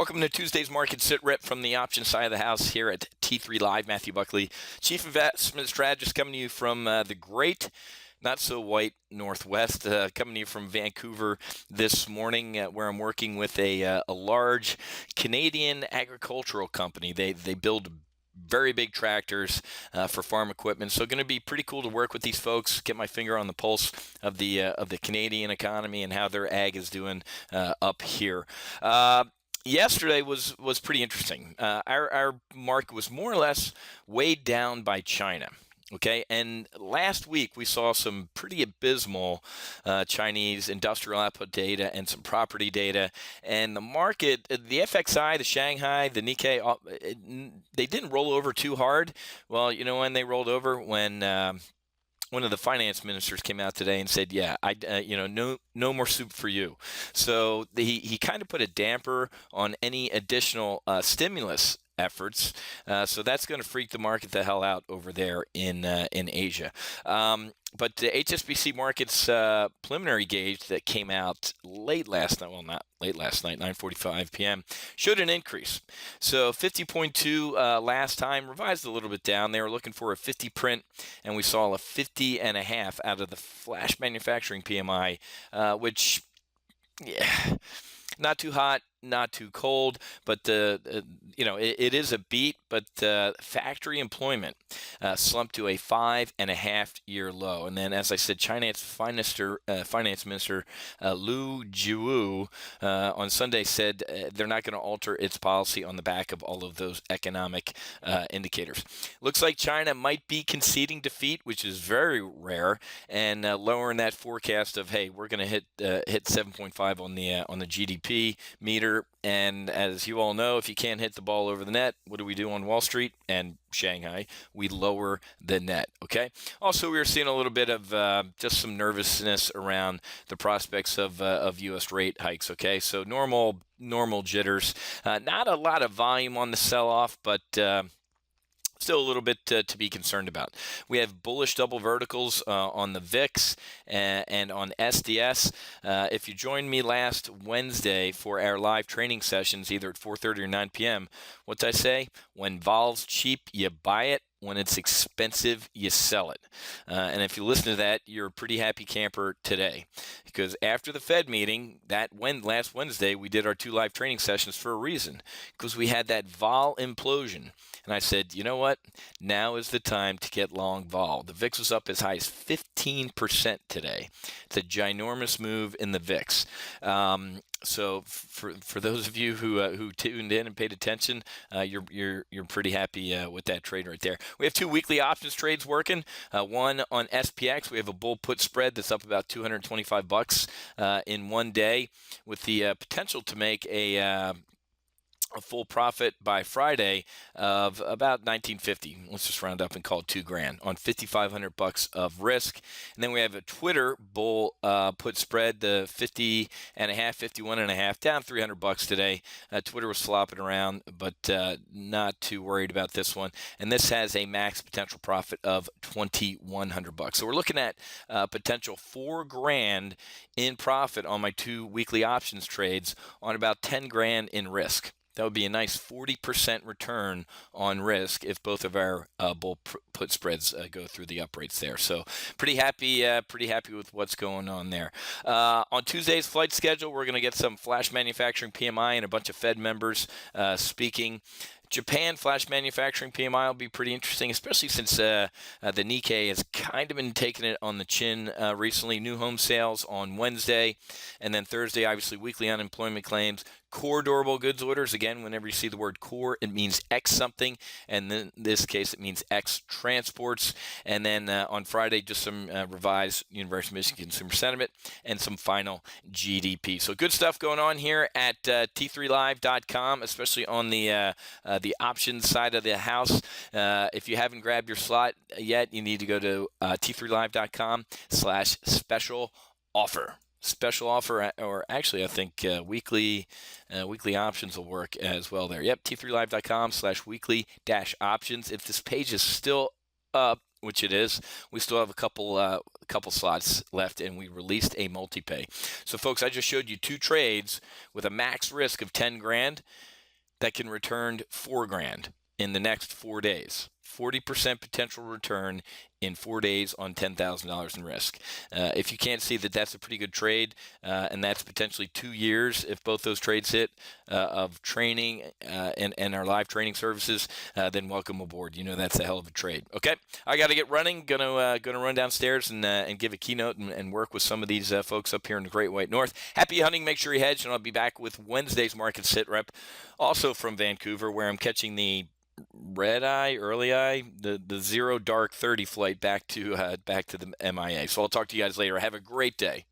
Welcome to Tuesday's Market Sit Rep from the option side of the house here at T3 Live. Matthew Buckley, Chief Investment Strategist, coming to you from the great, not so white Northwest, coming to you from Vancouver this morning, where I'm working with a large Canadian agricultural company. They build very big tractors for farm equipment, so going to be pretty cool to work with these folks, get my finger on the pulse of the Canadian economy and how their ag is doing up here. Yesterday was pretty interesting. Our market was more or less weighed down by China. Okay, and last week we saw some pretty abysmal Chinese industrial output data and some property data, and the market, the FXI, the Shanghai, the Nikkei, they didn't roll over too hard. Well, you know when they rolled over? When one of the finance ministers came out today and said, "Yeah, no more soup for you." So he kind of put a damper on any additional stimulus efforts. So that's going to freak the market the hell out over there in Asia. But the HSBC Markets preliminary gauge that came out late last night, well, not late last night, 9:45 p.m., showed an increase. So 50.2 last time, revised a little bit down. They were looking for a 50 print, and we saw a 50.5 out of the flash manufacturing PMI, which, yeah, not too hot, not too cold, but it is a beat. But factory employment slumped to a 5.5-year low. And then, as I said, China's finance minister Liu Jiwu on Sunday said they're not going to alter its policy on the back of all of those economic indicators. Looks like China might be conceding defeat, which is very rare, and lowering that forecast of, hey, we're going to hit 7.5 on the GDP meter. And as you all know, if you can't hit the ball over the net, what do we do on Wall Street and Shanghai? We lower the net, okay? Also, we were seeing a little bit of just some nervousness around the prospects of U.S. rate hikes, okay? So normal jitters. Not a lot of volume on the sell-off, but still a little bit to be concerned about. We have bullish double verticals on the VIX and on SDS. If you joined me last Wednesday for our live training sessions, either at 4:30 or 9 p.m., what'd I say? When vol's cheap, you buy it. When it's expensive, you sell it. And if you listen to that, you're a pretty happy camper today. Because after the Fed meeting, last Wednesday, we did our 2 live training sessions for a reason. Because we had that vol implosion. And I said, you know what? Now is the time to get long vol. The VIX was up as high as 15% today. It's a ginormous move in the VIX. So for those of you who tuned in and paid attention, you're pretty happy with that trade right there. We have 2 weekly options trades working. One on SPX. We have a bull put spread that's up about $225 in one day, with the potential to make a full profit by Friday of about $19.50. Let's just round up and call it $2,000 on $5,500 of risk. And then we have a Twitter bull put spread, the 50.5, 51.5, down $300 today. Twitter was flopping around, but not too worried about this one. And this has a max potential profit of $2,100. So we're looking at potential $4,000 in profit on my 2 weekly options trades on about $10,000 in risk. That would be a nice 40% return on risk if both of our bull put spreads go through the uprates there. So pretty happy with what's going on there. On Tuesday's flight schedule, we're going to get some flash manufacturing PMI and a bunch of Fed members speaking. Japan flash manufacturing PMI will be pretty interesting, especially since the Nikkei has kind of been taking it on the chin recently. New home sales on Wednesday, and then Thursday, obviously, weekly unemployment claims. Core durable goods orders, again, whenever you see the word core, it means X something, and in this case, it means X transports. And then on Friday, just some revised University of Michigan consumer sentiment and some final GDP. So good stuff going on here at T3Live.com, especially on the options side of the house. If you haven't grabbed your slot yet, you need to go to T3Live.com/special offer. Special offer, or actually, I think weekly options will work as well there. Yep, T3Live.com/weekly-options. If this page is still up, which it is, we still have a couple slots left, and we released a multi-pay. So, folks, I just showed you 2 trades with a max risk of $10,000. that can return 4 grand in the next 4 days. 40% potential return in 4 days on $10,000 in risk. If you can't see that that's a pretty good trade, and that's potentially 2 years if both those trades hit of training and our live training services, then welcome aboard. You know that's a hell of a trade. Okay, I got to get running. Gonna run downstairs and give a keynote and work with some of these folks up here in the Great White North. Happy hunting. Make sure you hedge, and I'll be back with Wednesday's market sit rep, also from Vancouver, where I'm catching the early eye, the 0 dark 30 flight back to the MIA. So I'll talk to you guys later. Have a great day.